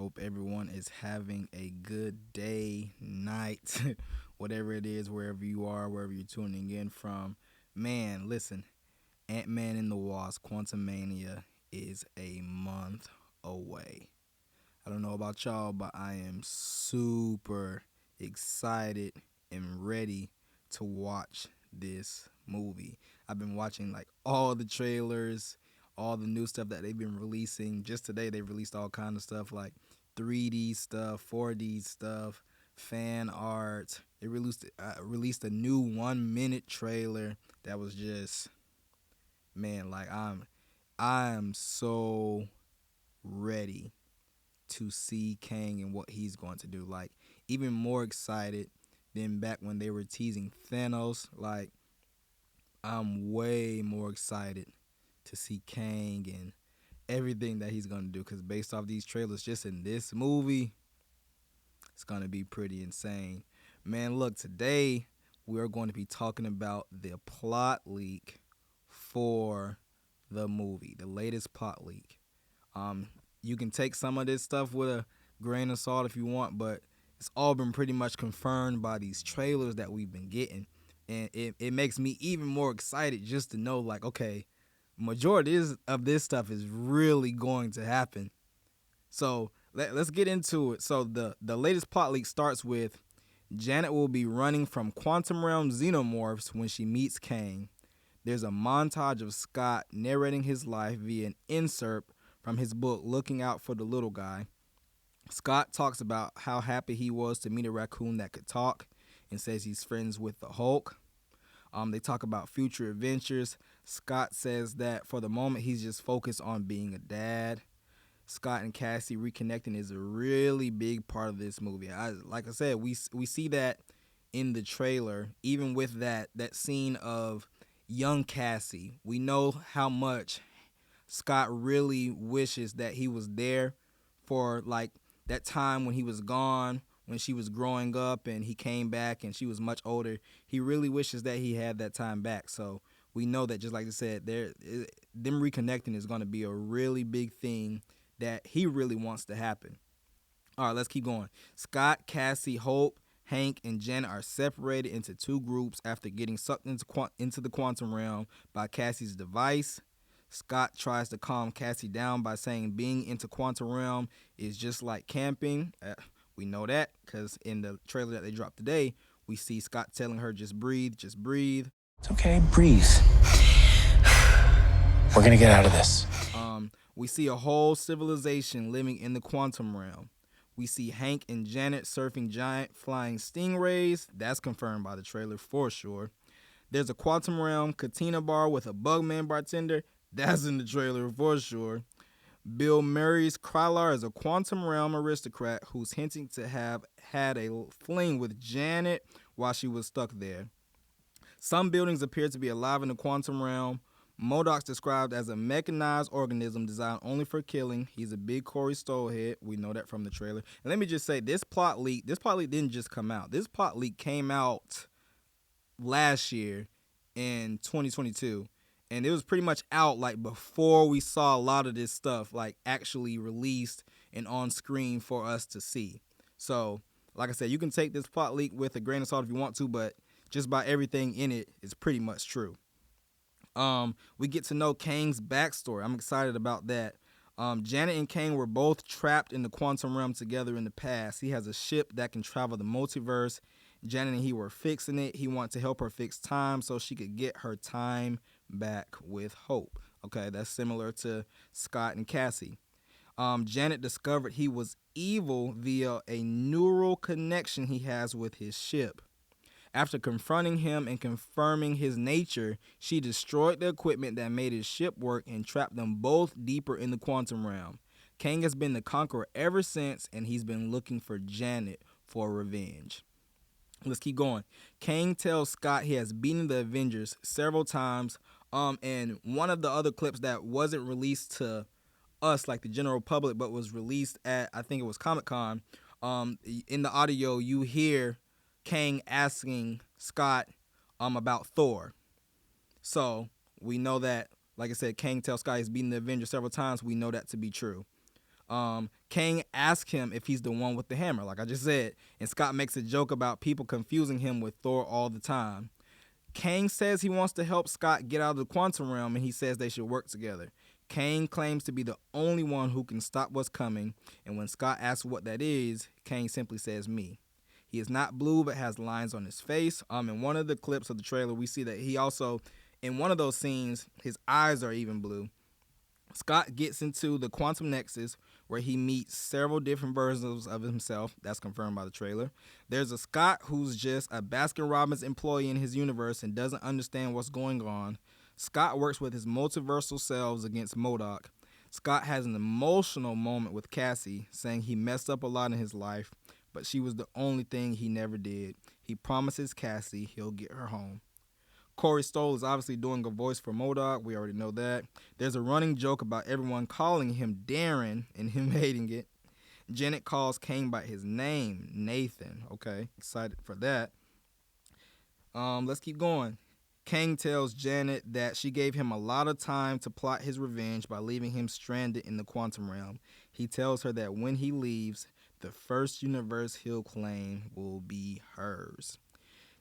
hope everyone is having a good day, night, whatever it is, wherever you are, wherever you're tuning in from. Man, listen, Ant-Man and the Wasp Quantumania is a month away. I don't know about y'all, but I am super excited and ready to watch this movie. I've been watching like all the trailers, all the new stuff that they've been releasing. Just today they released all kind of stuff like 3D stuff, 4D stuff, fan art. They released a new 1 minute trailer that was just, man, like I'm so ready to see Kang and what he's going to do. Like, even more excited than back when they were teasing Thanos. Like, I'm way more excited to see Kang and everything that he's going to do. Because based off these trailers, just in this movie, it's going to be pretty insane. Man, look, today we are going to be talking about the plot leak for the movie, the latest plot leak. You can take some of this stuff with a grain of salt if you want, but it's all been pretty much confirmed by these trailers that we've been getting. And it makes me even more excited just to know, like, okay, majority of this stuff is really going to happen. So let's get into it. So the latest plot leak starts with Janet will be running from quantum realm xenomorphs when she meets Kang. There's a montage of Scott narrating his life via an insert from his book, Looking Out for the Little Guy. Scott talks about how happy he was to meet a raccoon that could talk and says he's friends with the Hulk. They talk about future adventures. Scott says that for the moment he's just focused on being a dad. Scott and Cassie reconnecting is a really big part of this movie. Like I said, we see that in the trailer, even with that scene of young Cassie. We know how much Scott really wishes that he was there for like that time when he was gone, when she was growing up and he came back and she was much older. He really wishes that he had that time back. So we know that, just like I said, them reconnecting is going to be a really big thing that he really wants to happen. All right, let's keep going. Scott, Cassie, Hope, Hank, and Janet are separated into two groups after getting sucked into the quantum realm by Cassie's device. Scott tries to calm Cassie down by saying being into quantum realm is just like camping. We know that because in the trailer that they dropped today, we see Scott telling her, just breathe, just breathe. It's okay, breathe. We're gonna get out of this. We see a whole civilization living in the quantum realm. We see Hank and Janet surfing giant flying stingrays. That's confirmed by the trailer for sure. There's a quantum realm cantina bar with a Bugman bartender. That's in the trailer for sure. Bill Murray's Krylar is a quantum realm aristocrat who's hinting to have had a fling with Janet while she was stuck there. Some buildings appear to be alive in the quantum realm. MODOK's described as a mechanized organism designed only for killing. He's a big Corey Stollhead. We know that from the trailer. And let me just say, this plot leak didn't just come out. This plot leak came out last year in 2022. And it was pretty much out like before we saw a lot of this stuff like actually released and on screen for us to see. So, like I said, you can take this plot leak with a grain of salt if you want to, but just by everything in it is pretty much true. We get to know Kang's backstory. I'm excited about that. Janet and Kang were both trapped in the quantum realm together in the past. He has a ship that can travel the multiverse. Janet and he were fixing it. He wanted to help her fix time so she could get her time back with Hope. Okay, that's similar to Scott and Cassie. Janet discovered he was evil via a neural connection he has with his ship. After confronting him and confirming his nature, she destroyed the equipment that made his ship work and trapped them both deeper in the quantum realm. Kang has been the conqueror ever since, and he's been looking for Janet for revenge. Let's keep going. Kang tells Scott he has beaten the Avengers several times. And one of the other clips that wasn't released to us, like the general public, but was released at, I think it was Comic-Con, in the audio, you hear Kang asking Scott about Thor. So we know that, like I said, Kang tells Scott he's beaten the Avengers several times. We know that to be true. Kang asks him if he's the one with the hammer, like I just said, and Scott makes a joke about people confusing him with Thor all the time. Kang says he wants to help Scott get out of the quantum realm, and he says they should work together. Kang claims to be the only one who can stop what's coming, and when Scott asks what that is, Kang simply says me. He is not blue but has lines on his face. In one of the clips of the trailer, we see that he also, in one of those scenes, his eyes are even blue. Scott gets into the quantum nexus where he meets several different versions of himself. That's confirmed by the trailer. There's a Scott who's just a Baskin-Robbins employee in his universe and doesn't understand what's going on. Scott works with his multiversal selves against MODOK. Scott has an emotional moment with Cassie, saying he messed up a lot in his life, but she was the only thing he never did. He promises Cassie he'll get her home. Corey Stoll is obviously doing a voice for MODOK. We already know that. There's a running joke about everyone calling him Darren and him hating it. Janet calls Kang by his name, Nathan. Okay, excited for that. Let's keep going. Kang tells Janet that she gave him a lot of time to plot his revenge by leaving him stranded in the quantum realm. He tells her that when he leaves, the first universe he'll claim will be hers.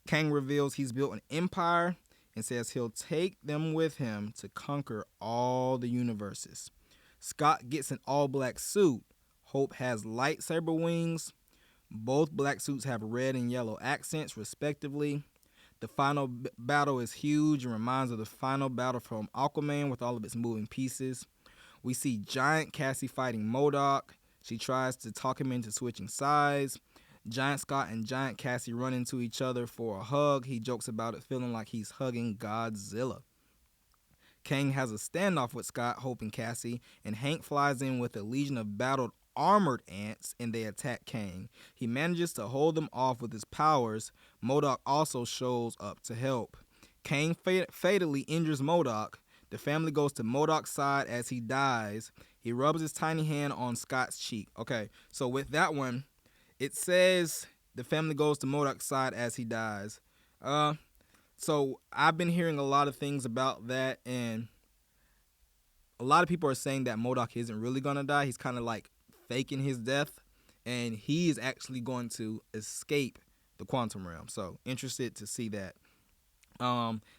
Kang reveals he's built an empire and says he'll take them with him to conquer all the universes. Scott gets an all-black suit. Hope has lightsaber wings. Both black suits have red and yellow accents, respectively. The final battle is huge and reminds of the final battle from Aquaman with all of its moving pieces. We see Giant Cassie fighting MODOK. She tries to talk him into switching sides. Giant Scott and Giant Cassie run into each other for a hug. He jokes about it feeling like he's hugging Godzilla. Kang has a standoff with Scott, Hope, and Cassie, and Hank flies in with a legion of battled armored ants, and they attack Kang. He manages to hold them off with his powers. MODOK also shows up to help. Kang fatally injures MODOK. The family goes to MODOK's side as he dies. He rubs his tiny hand on Scott's cheek. Okay, so with that one, it says the family goes to MODOK's side as he dies. So I've been hearing a lot of things about that, and a lot of people are saying that MODOK isn't really going to die. He's kind of like faking his death, and he is actually going to escape the quantum realm. So interested to see that.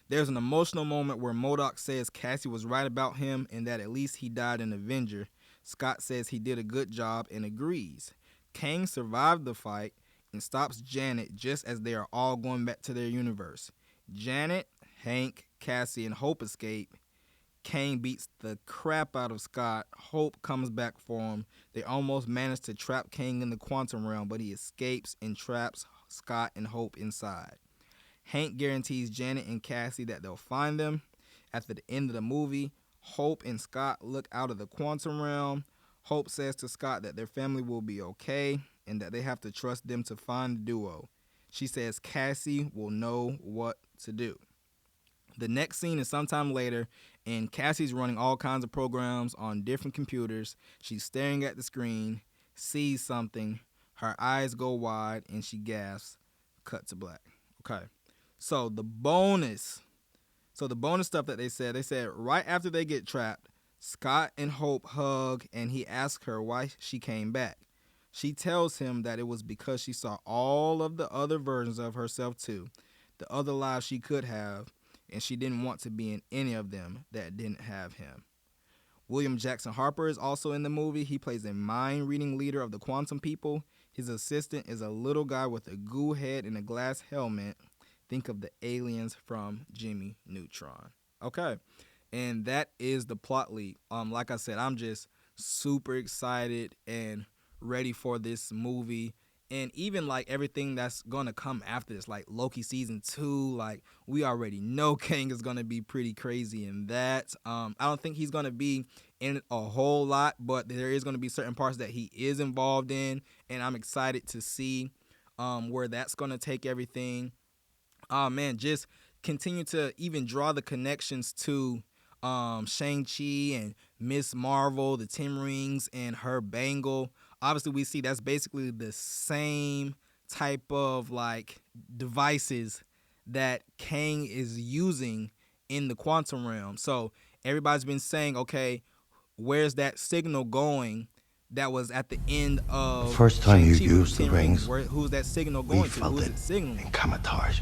There's an emotional moment where MODOK says Cassie was right about him and that at least he died an Avenger. Scott says he did a good job and agrees. Kang survived the fight and stops Janet just as they are all going back to their universe. Janet, Hank, Cassie, and Hope escape. Kang beats the crap out of Scott. Hope comes back for him. They almost manage to trap Kang in the quantum realm, but he escapes and traps Scott and Hope inside. Hank guarantees Janet and Cassie that they'll find them. At the end of the movie, Hope and Scott look out of the quantum realm. Hope says to Scott that their family will be okay and that they have to trust them to find the duo. She says Cassie will know what to do. The next scene is sometime later, and Cassie's running all kinds of programs on different computers. She's staring at the screen, sees something, her eyes go wide, and she gasps. Cut to black. Okay. So the bonus stuff that they said right after they get trapped, Scott and Hope hug, and he asks her why she came back. She tells him that it was because she saw all of the other versions of herself too, the other lives she could have, and she didn't want to be in any of them that didn't have him. William Jackson Harper is also in the movie. He plays a mind-reading leader of the quantum people. His assistant is a little guy with a goo head and a glass helmet. Think of the aliens from Jimmy Neutron. Okay, and that is the plot lead. Like I said, I'm just super excited and ready for this movie. And even like everything that's gonna come after this, like Loki season 2, like we already know Kang is gonna be pretty crazy in that. I don't think he's gonna be in it a whole lot, but there is gonna be certain parts that he is involved in, and I'm excited to see where that's gonna take everything. Man, just continue to even draw the connections to Shang-Chi and Miss Marvel, the 10 rings, and her bangle. Obviously, we see that's basically the same type of like devices that Kang is using in the quantum realm. So everybody's been saying, okay, where's that signal going that was at the end of The first time you Shang-Chi with used the 10 rings, who's that signal we going to? felt Who's it it signaling? in Kamatage.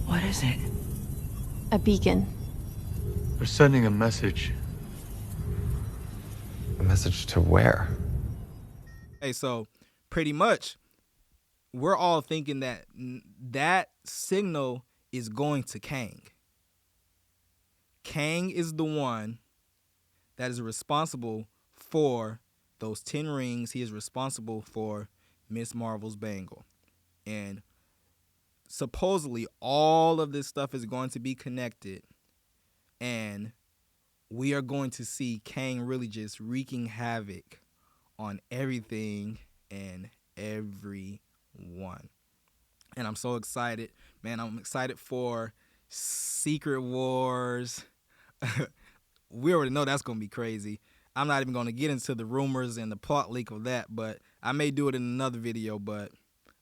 What is it? A beacon. They're sending a message. A message to where? Hey, so pretty much we're all thinking that that signal is going to Kang. Kang is the one that is responsible for those 10 rings. He is responsible for Miss Marvel's bangle. And supposedly all of this stuff is going to be connected, and we are going to see Kang really just wreaking havoc on everything and everyone. And I'm so excited, man. I'm excited for Secret Wars. We already know that's going to be crazy. I'm not even going to get into the rumors and the plot leak of that, but I may do it in another video. But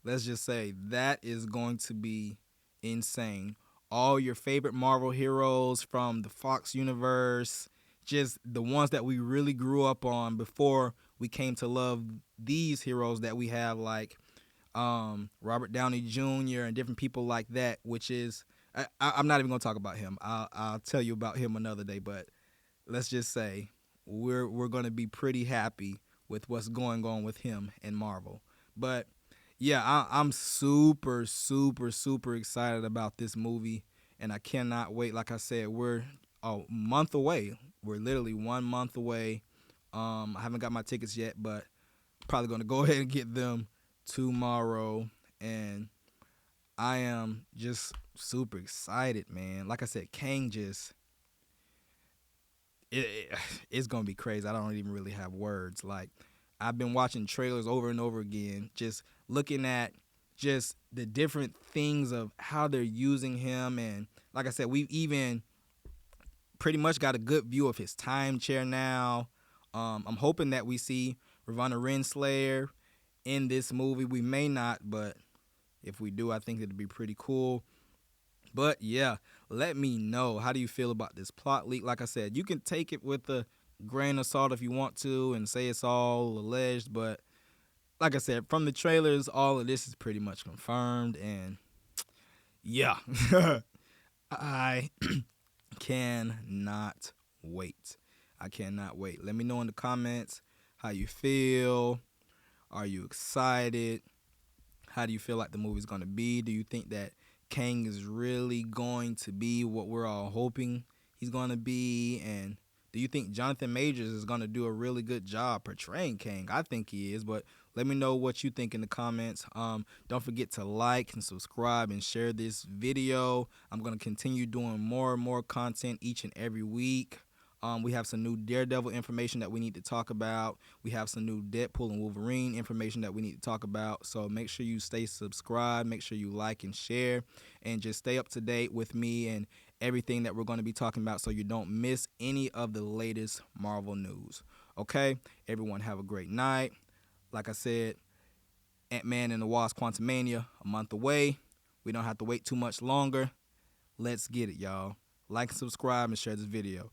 let's just say that is going to be insane. All your favorite Marvel heroes from the Fox universe, just the ones that we really grew up on before we came to love these heroes that we have, like Robert Downey Jr. and different people like that, which is, I'm not even going to talk about him. I'll tell you about him another day, but let's just say we're going to be pretty happy with what's going on with him and Marvel. But yeah, I'm super, super, super excited about this movie, and I cannot wait. Like I said, we're a month away. We're literally 1 month away. I haven't got my tickets yet, but probably going to go ahead and get them tomorrow, and I am just super excited, man. Like I said, Kang just it's gonna be crazy. I don't even really have words. Like, I've been watching trailers over and over again, just looking at just the different things of how they're using him, and like I said, we've even pretty much got a good view of his time chair now. I'm hoping that we see Ravonna Renslayer in this movie. We may not, but if we do, I think it'd be pretty cool. But yeah, let me know. How do you feel about this plot leak? Like I said, you can take it with a grain of salt if you want to and say it's all alleged. But like I said, from the trailers, all of this is pretty much confirmed. And yeah, I cannot wait. I cannot wait. Let me know in the comments how you feel. Are you excited? How do you feel like the movie's going to be? Do you think that Kang is really going to be what we're all hoping he's going to be? And do you think Jonathan Majors is going to do a really good job portraying Kang? I think he is, but let me know what you think in the comments. Don't forget to like and subscribe and share this video. I'm going to continue doing more and more content each and every week. We have some new Daredevil information that we need to talk about. We have some new Deadpool and Wolverine information that we need to talk about. So make sure you stay subscribed. Make sure you like and share. And just stay up to date with me and everything that we're going to be talking about so you don't miss any of the latest Marvel news. Okay? Everyone have a great night. Like I said, Ant-Man and the Wasp Quantumania, a month away. We don't have to wait too much longer. Let's get it, y'all. Like and subscribe and share this video.